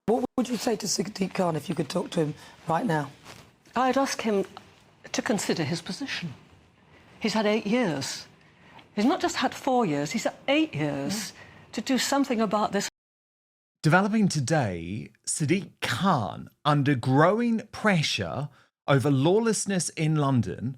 What would you say to Sadiq Khan if you could talk to him right now? I'd ask him to consider his position. He's had 8 years. He's not just had 4 years, he's had 8 years to do something about this. Developing today, Sadiq Khan under growing pressure over lawlessness in London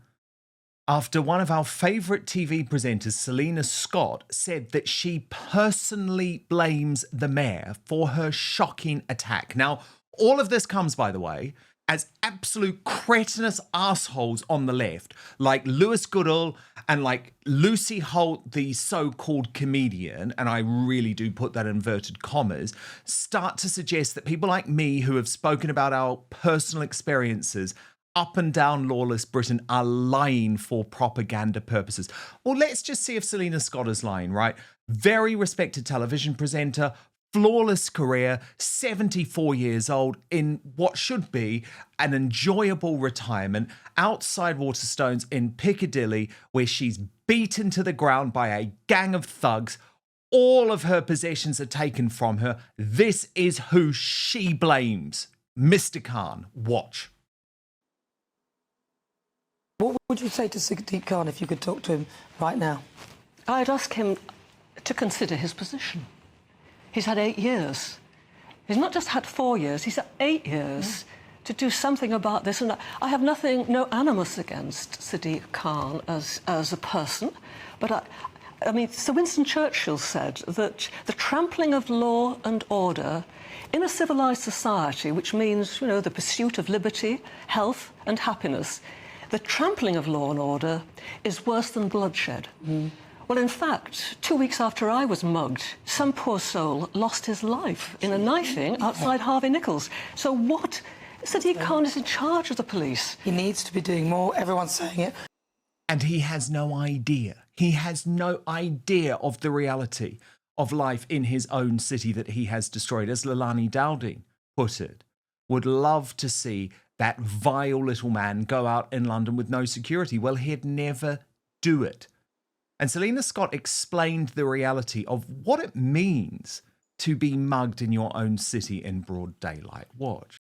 after one of our favourite TV presenters, Selina Scott, said that she personally blames the mayor for her shocking attack. Now, all of this comes, by the way, as absolute cretinous assholes on the left, like Lewis Goodall and like Lucy Holt, the so-called comedian, and I really do put that in inverted commas, start to suggest that people like me who have spoken about our personal experiences up and down lawless Britain are lying for propaganda purposes. Well, let's just see if Selina Scott is lying, right? Very respected television presenter, flawless career, 74 years old, in what should be an enjoyable retirement outside Waterstones in Piccadilly, where she's beaten to the ground by a gang of thugs. All of her possessions are taken from her. This is who she blames. Mr. Khan, watch. What would you say to Sadiq Khan if you could talk to him right now? I'd ask him to consider his position. He's had 8 years. He's not just had 4 years, he's had 8 years to do something about this. And I have no animus against Sadiq Khan as a person, but I mean, Sir Winston Churchill said that the trampling of law and order in a civilised society, which means, you know, the pursuit of liberty, health and happiness, the trampling of law and order is worse than bloodshed. Well, in fact, 2 weeks after I was mugged, some poor soul lost his life in a knifing outside Harvey Nichols. So what? Sadiq Khan is in charge of the police. He needs to be doing more. Everyone's saying it. And he has no idea. He has no idea of the reality of life in his own city that he has destroyed. As Leilani Dowding put it, would love to see that vile little man go out in London with no security. Well, he'd never do it. And Selina Scott explained the reality of what it means to be mugged in your own city in broad daylight. Watch.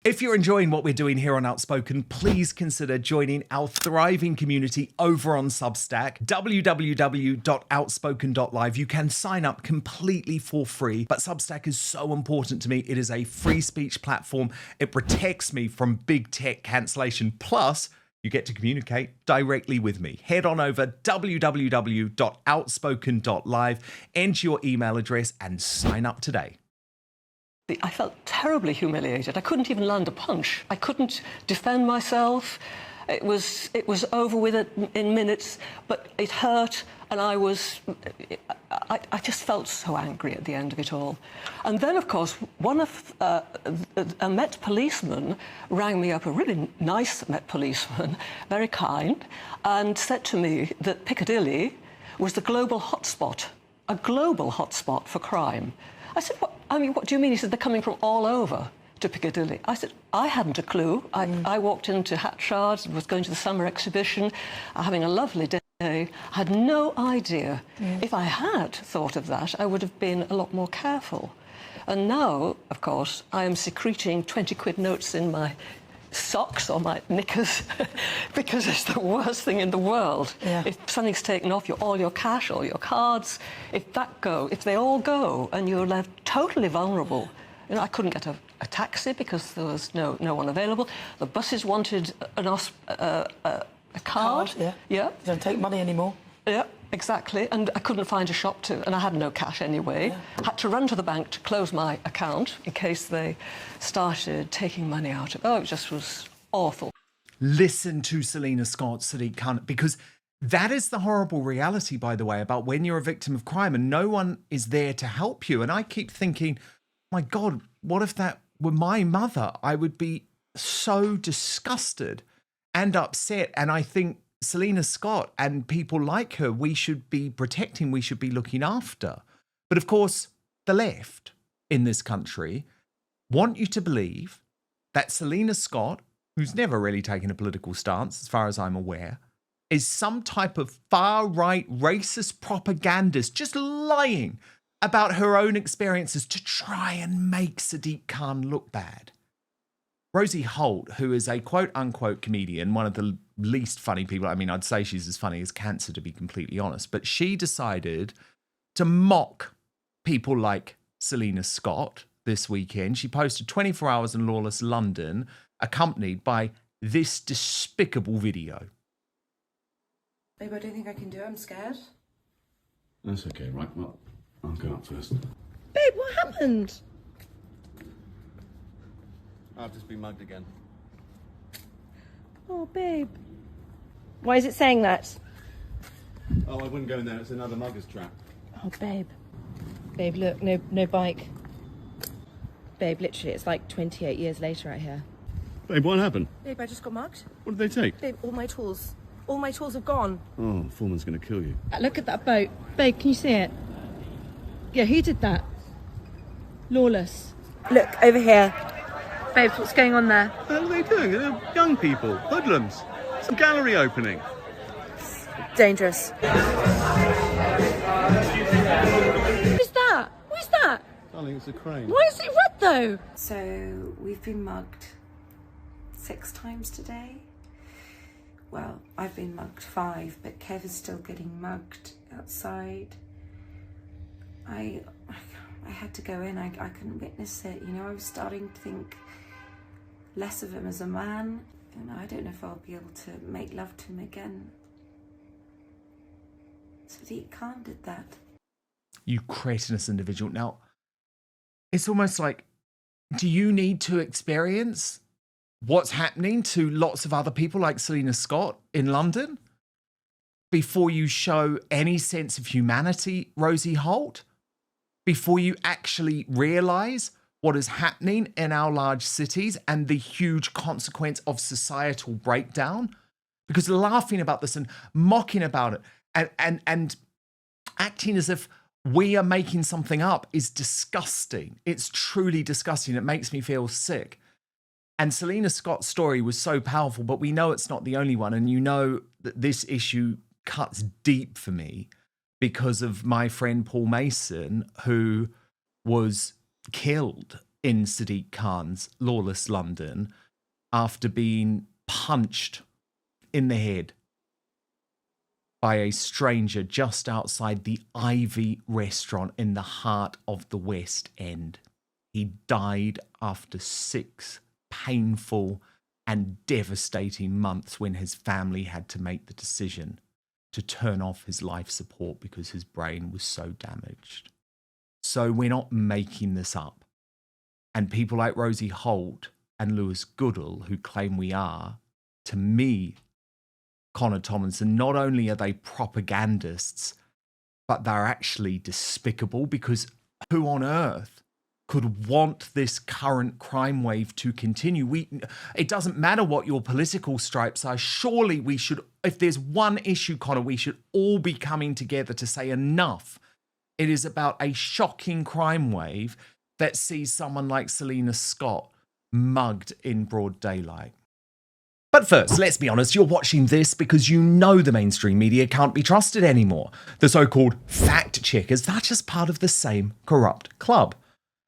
If you're enjoying what we're doing here on Outspoken, please consider joining our thriving community over on Substack, www.outspoken.live. You can sign up completely for free, but Substack is so important to me. It is a free speech platform. It protects me from big tech cancellation. Plus, you get to communicate directly with me. Head on over www.outspoken.live, enter your email address and sign up today. I felt terribly humiliated. I couldn't even land a punch. I couldn't defend myself. It was over with it in minutes, but it hurt, and I just felt so angry at the end of it all. And then, of course, one of a Met policeman rang me up, a really nice Met policeman, very kind, and said to me that Piccadilly was the global hotspot, a global hotspot for crime. I said, what do you mean? He said, they're coming from all over to Piccadilly. I said, I hadn't a clue. I walked into Hatchard's, was going to the summer exhibition, having a lovely day. I had no idea. If I had thought of that, I would have been a lot more careful. And now, of course, I am secreting 20-quid notes in my socks or my knickers because it's the worst thing in the world. If something's taken off all your cash, all your cards, if they all go and you're left totally vulnerable. You know, I couldn't get a taxi because there was no one available. The buses wanted a card. You don't take money anymore. Yeah, exactly. And I couldn't find a shop to, and I had no cash anyway. Had to run to the bank to close my account in case they started taking money out. Oh, it just was awful. Listen to Selina Scott, Sadiq Khan, because that is the horrible reality, by the way, about when you're a victim of crime and no one is there to help you. And I keep thinking, my God, what if that were my mother? I would be so disgusted and upset. And I think Selina Scott and people like her, we should be protecting, we should be looking after. But of course, the left in this country want you to believe that Selina Scott, who's never really taken a political stance, as far as I'm aware, is some type of far-right racist propagandist, just lying about her own experiences to try and make Sadiq Khan look bad. Rosie Holt, who is a quote-unquote comedian, one of the least funny people, I mean, I'd say she's as funny as cancer, to be completely honest, but she decided to mock people like Selina Scott this weekend. She posted 24 hours in lawless London, accompanied by this despicable video. Babe, I don't think I can do it. I'm scared. That's okay, right? Well, I'll go up first. Babe, what happened? I've just been mugged again. Oh, babe. Why is it saying that? Oh, I wouldn't go in there. It's another mugger's trap. Oh, babe. Babe, look, no bike. Babe, literally, it's like 28 years later out here. Babe, what happened? Babe, I just got mugged. What did they take? Babe, all my tools. All my tools have gone. Oh, the foreman's going to kill you. Look at that boat. Babe, can you see it? Yeah, who did that? Lawless. Look, over here. Babe, what's going on there? What the hell are they doing? They're young people, hoodlums. Some gallery opening. Dangerous. Who's that? Who's that? Darling, it's a crane. Why is it red though? So we've been mugged 6 times today. Well, I've been mugged 5, but Kev is still getting mugged outside. I had to go in. I couldn't witness it. You know, I was starting to think less of him as a man. And I don't know if I'll be able to make love to him again. Sadiq Khan did that. You cretinous individual. Now, it's almost like, do you need to experience what's happening to lots of other people like Selina Scott in London before you show any sense of humanity, Rosie Holt? Before you actually realise what is happening in our large cities and the huge consequence of societal breakdown? Because laughing about this and mocking about it and acting as if we are making something up is disgusting. It's truly disgusting. It makes me feel sick. And Selina Scott's story was so powerful, but we know it's not the only one. And you know that this issue cuts deep for me because of my friend Paul Mason, who was killed in Sadiq Khan's lawless London after being punched in the head by a stranger just outside the Ivy restaurant in the heart of the West End. He died after 6 painful and devastating months when his family had to make the decision to turn off his life support because his brain was so damaged. So we're not making this up. And people like Rosie Holt and Lewis Goodall, who claim we are, to me, Connor Tomlinson, not only are they propagandists, but they're actually despicable, because who on earth could want this current crime wave to continue? It doesn't matter what your political stripes are. Surely we should, if there's one issue, Connor, we should all be coming together to say enough. It is about a shocking crime wave that sees someone like Selina Scott mugged in broad daylight. But first, let's be honest, you're watching this because you know the mainstream media can't be trusted anymore. The so-called fact checkers, they're just part of the same corrupt club.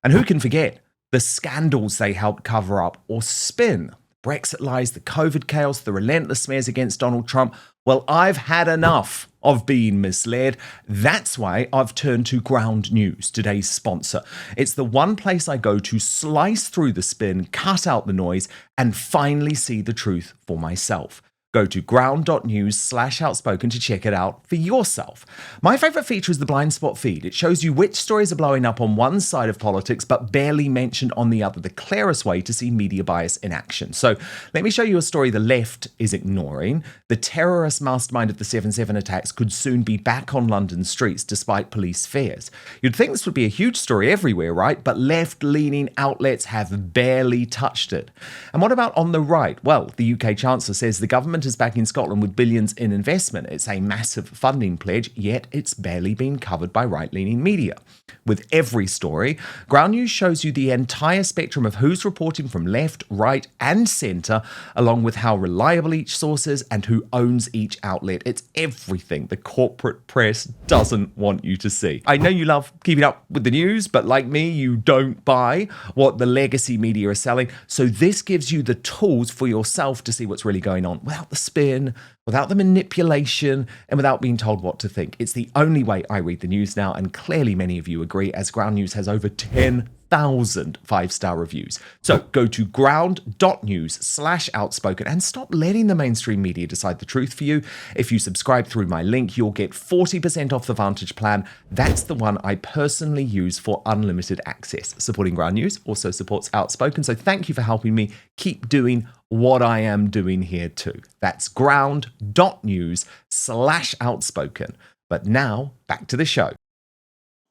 And who can forget the scandals they helped cover up or spin? Brexit lies, the COVID chaos, the relentless smears against Donald Trump. Well, I've had enough of being misled. That's why I've turned to Ground News, today's sponsor. It's the one place I go to slice through the spin, cut out the noise, and finally see the truth for myself. Go to ground.news/outspoken to check it out for yourself. My favourite feature is the blind spot feed. It shows you which stories are blowing up on one side of politics but barely mentioned on the other, the clearest way to see media bias in action. So let me show you a story the left is ignoring. The terrorist mastermind of the 7/7 attacks could soon be back on London streets despite police fears. You'd think this would be a huge story everywhere, right? But left-leaning outlets have barely touched it. And what about on the right? Well, the UK Chancellor says the government hunters back in Scotland with billions in investment. It's a massive funding pledge, yet it's barely been covered by right-leaning media. With every story, Ground News shows you the entire spectrum of who's reporting from left, right, and centre, along with how reliable each source is and who owns each outlet. It's everything the corporate press doesn't want you to see. I know you love keeping up with the news, but like me, you don't buy what the legacy media are selling. So this gives you the tools for yourself to see what's really going on without the spin, without the manipulation, and without being told what to think. It's the only way I read the news now, and clearly many of you agree, as Ground News has over 10,000 five-star reviews. So go to ground.news/outspoken and stop letting the mainstream media decide the truth for you. If you subscribe through my link, you'll get 40% off the Vantage plan. That's the one I personally use for unlimited access. Supporting Ground News also supports Outspoken, so thank you for helping me keep doing what I am doing here too. That's ground.news/outspoken. But now, back to the show.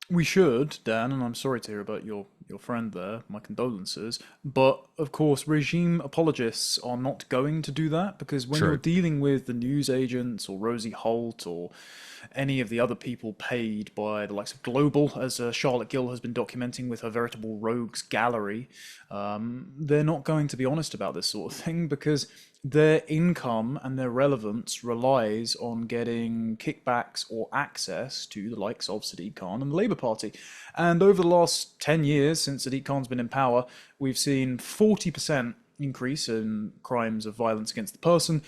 We should, Dan, and I'm sorry to hear about your friend there, my condolences, but of course regime apologists are not going to do that, because when you're dealing with the news agents or Rosie Holt or any of the other people paid by the likes of Global, as Charlotte Gill has been documenting with her veritable rogues gallery, they're not going to be honest about this sort of thing, because their income and their relevance relies on getting kickbacks or access to the likes of Sadiq Khan and the Labour Party. And over the last 10 years, since Sadiq Khan's been in power, we've seen 40% increase in crimes of violence against the person,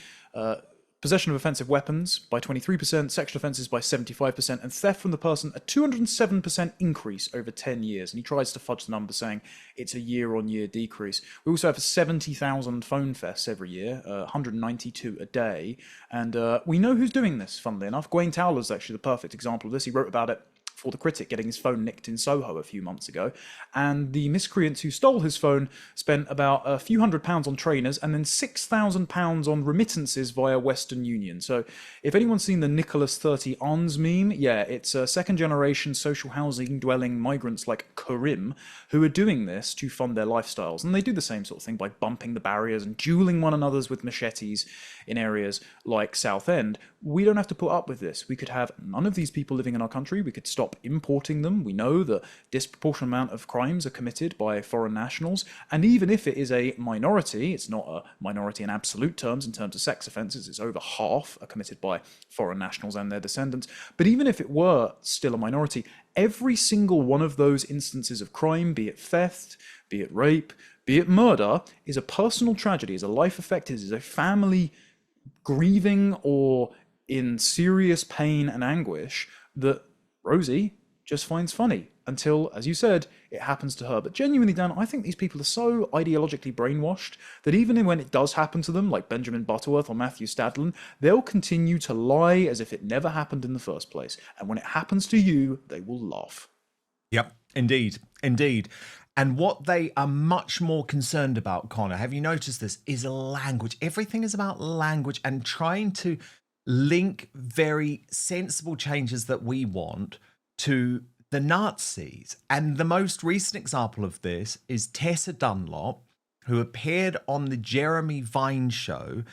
possession of offensive weapons by 23%, sexual offences by 75%, and theft from the person a 207% increase over 10 years. And he tries to fudge the number, saying it's a year-on-year decrease. We also have 70,000 phone fests every year, 192 a day, and we know who's doing this, funnily enough. Gawain Towler's actually the perfect example of this. He wrote about it for The Critic, getting his phone nicked in Soho a few months ago, and the miscreants who stole his phone spent about a few £100s on trainers and then £6,000 on remittances via Western Union. So if anyone's seen the Nicholas 30 Ons meme, yeah, it's second generation social housing dwelling migrants like Karim who are doing this to fund their lifestyles, and they do the same sort of thing by bumping the barriers and dueling one another's with machetes in areas like Southend. We don't have to put up with this. We could have none of these people living in our country. We could stop importing them. We know that disproportionate amount of crimes are committed by foreign nationals, and even if it is a minority, it's not a minority in absolute terms in terms of sex offences, it's over half are committed by foreign nationals and their descendants, but even if it were still a minority, every single one of those instances of crime, be it theft, be it rape, be it murder, is a personal tragedy, is a life affected, is a family grieving or in serious pain and anguish that Rosie just finds funny until, as you said, it happens to her. But genuinely, Dan, I think these people are so ideologically brainwashed that even when it does happen to them, like Benjamin Butterworth or Matthew Stadlen, they'll continue to lie as if it never happened in the first place. And when it happens to you, they will laugh. Yep, indeed. And what they are much more concerned about, Connor, have you noticed this, is language. Everything is about language and trying to link very sensible changes that we want to the Nazis. And the most recent example of this is Tessa Dunlop, who appeared on the Jeremy Vine show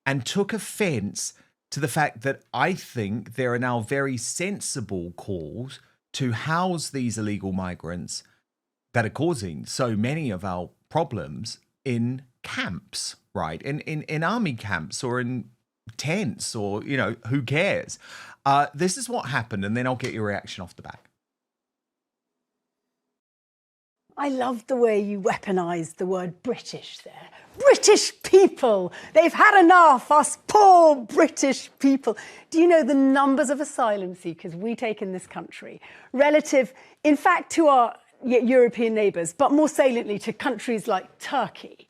and took offence to the fact that I think there are now very sensible calls to house these illegal migrants that are causing so many of our problems in camps, right? In army camps or in tents or, you know, who cares? This is what happened, and then I'll get your reaction off the back. I love the way you weaponised the word British there. British people! They've had enough, us poor British people. Do you know the numbers of asylum seekers we take in this country relative, in fact, to our European neighbours, but more saliently to countries like Turkey,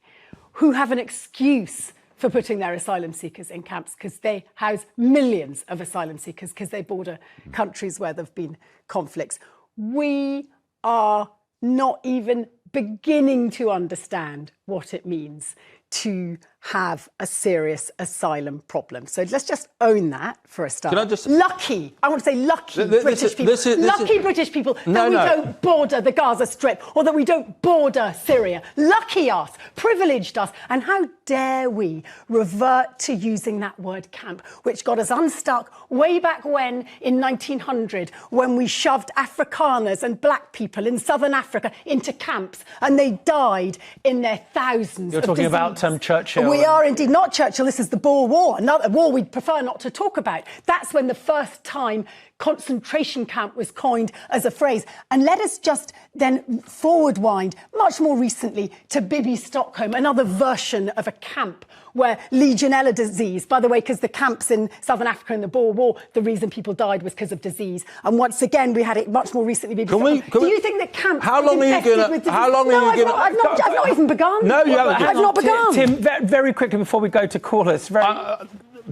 who have an excuse for putting their asylum seekers in camps because they house millions of asylum seekers because they border countries where there have been conflicts. We are not even beginning to understand what it means to have a serious asylum problem. So let's just own that for a start. Can I just... Lucky, I want to say lucky British people. Lucky British people that we don't border the Gaza Strip or that we don't border Syria. Lucky us, privileged us. And how dare we revert to using that word camp, which got us unstuck way back when in 1900, when we shoved Afrikaners and black people in southern Africa into camps and they died in their thousands. You're talking about Churchill. We are indeed not Churchill. This is the Boer War, another war we'd prefer not to talk about. That's when the first time concentration camp was coined as a phrase. And let us just then forward wind much more recently to Bibi Stockholm, another version of a camp where Legionella disease, by the way, because the camps in southern Africa in the Boer War, the reason people died was because of disease. And once again, we had it much more recently. Bibi Stockholm. Do you think that camps? How long are you going to? How long are you going to? I've not even begun. No, you haven't. I've not begun. Tim, very quickly before we go to callers,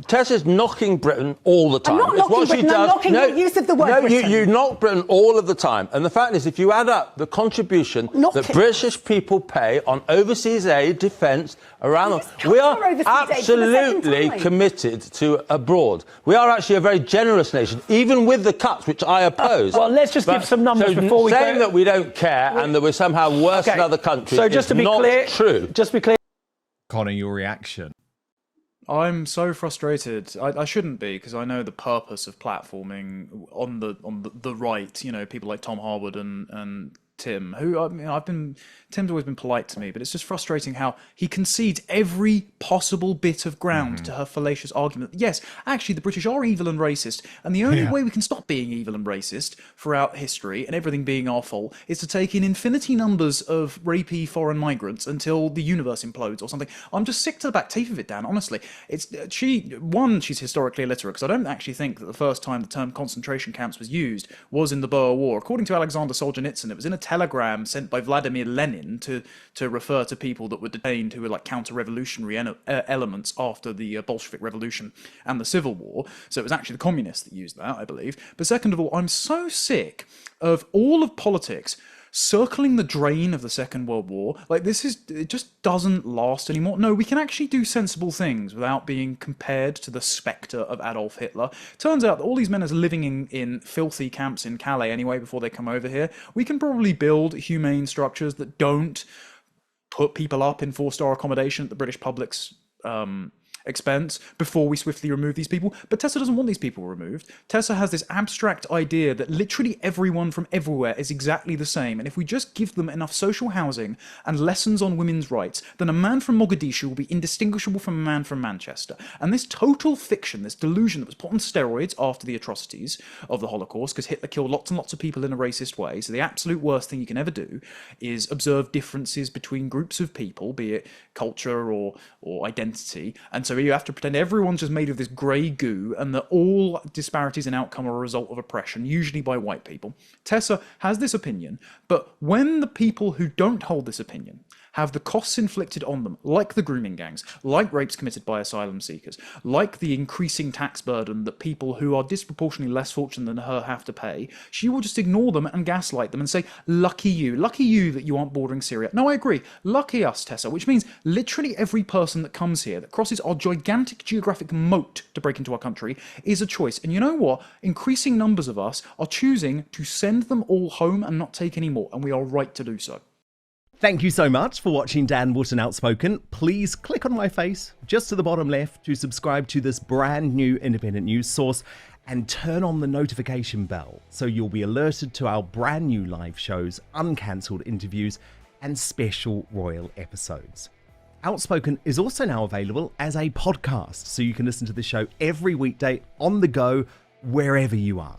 Tessa's knocking Britain all the time. I'm not knocking Britain, I'm knocking the use of the word Britain. You knock Britain all of the time. And the fact is, if you add up the contribution that British people pay on overseas aid, defence, around we are absolutely committed to abroad. We are actually a very generous nation, even with the cuts, which I oppose. Well, let's just give some numbers before we go. Saying that we don't care and that we're somehow worse than other countries is not true. Just to be clear. Connor, your reaction? I'm so frustrated. I shouldn't be, because I know the purpose of platforming on the right. You know, people like Tom Harwood and Tim, who Tim's always been polite to me, but it's just frustrating how he concedes every possible bit of ground to her fallacious argument. Yes, actually, the British are evil and racist, and the only way we can stop being evil and racist throughout history and everything being our fault is to take in infinity numbers of rapey foreign migrants until the universe implodes or something. I'm just sick to the back teeth of it, Dan. Honestly, she's historically illiterate, because I don't actually think that the first time the term concentration camps was used was in the Boer War. According to Alexander Solzhenitsyn, it was in a telegram sent by Vladimir Lenin to refer to people that were detained who were like counter-revolutionary elements after the Bolshevik Revolution and the Civil War. So it was actually the communists that used that, I believe. But second of all, I'm so sick of all of politics circling the drain of the Second World War. Like, it just doesn't last anymore. No, we can actually do sensible things without being compared to the spectre of Adolf Hitler. Turns out that all these men are living in filthy camps in Calais anyway before they come over here. We can probably build humane structures that don't put people up in 4-star accommodation at the British public's expense before we swiftly remove these people. But Tessa doesn't want these people removed. Tessa has this abstract idea that literally everyone from everywhere is exactly the same, and if we just give them enough social housing and lessons on women's rights, then a man from Mogadishu will be indistinguishable from a man from Manchester. And this total fiction, this delusion that was put on steroids after the atrocities of the Holocaust, because Hitler killed lots and lots of people in a racist way, so the absolute worst thing you can ever do is observe differences between groups of people, be it culture or identity, and so you have to pretend everyone's just made of this grey goo and that all disparities in outcome are a result of oppression, usually by white people. Tessa has this opinion, but when the people who don't hold this opinion have the costs inflicted on them, like the grooming gangs, like rapes committed by asylum seekers, like the increasing tax burden that people who are disproportionately less fortunate than her have to pay, she will just ignore them and gaslight them and say, lucky you that you aren't bordering Syria. No, I agree. Lucky us, Tessa, which means literally every person that comes here, that crosses our gigantic geographic moat to break into our country, is a choice. And you know what? Increasing numbers of us are choosing to send them all home and not take any more, and we are right to do so. Thank you so much for watching Dan Wootton Outspoken. Please click on my face just to the bottom left to subscribe to this brand new independent news source and turn on the notification bell so you'll be alerted to our brand new live shows, uncancelled interviews and special royal episodes. Outspoken is also now available as a podcast, so you can listen to the show every weekday on the go wherever you are.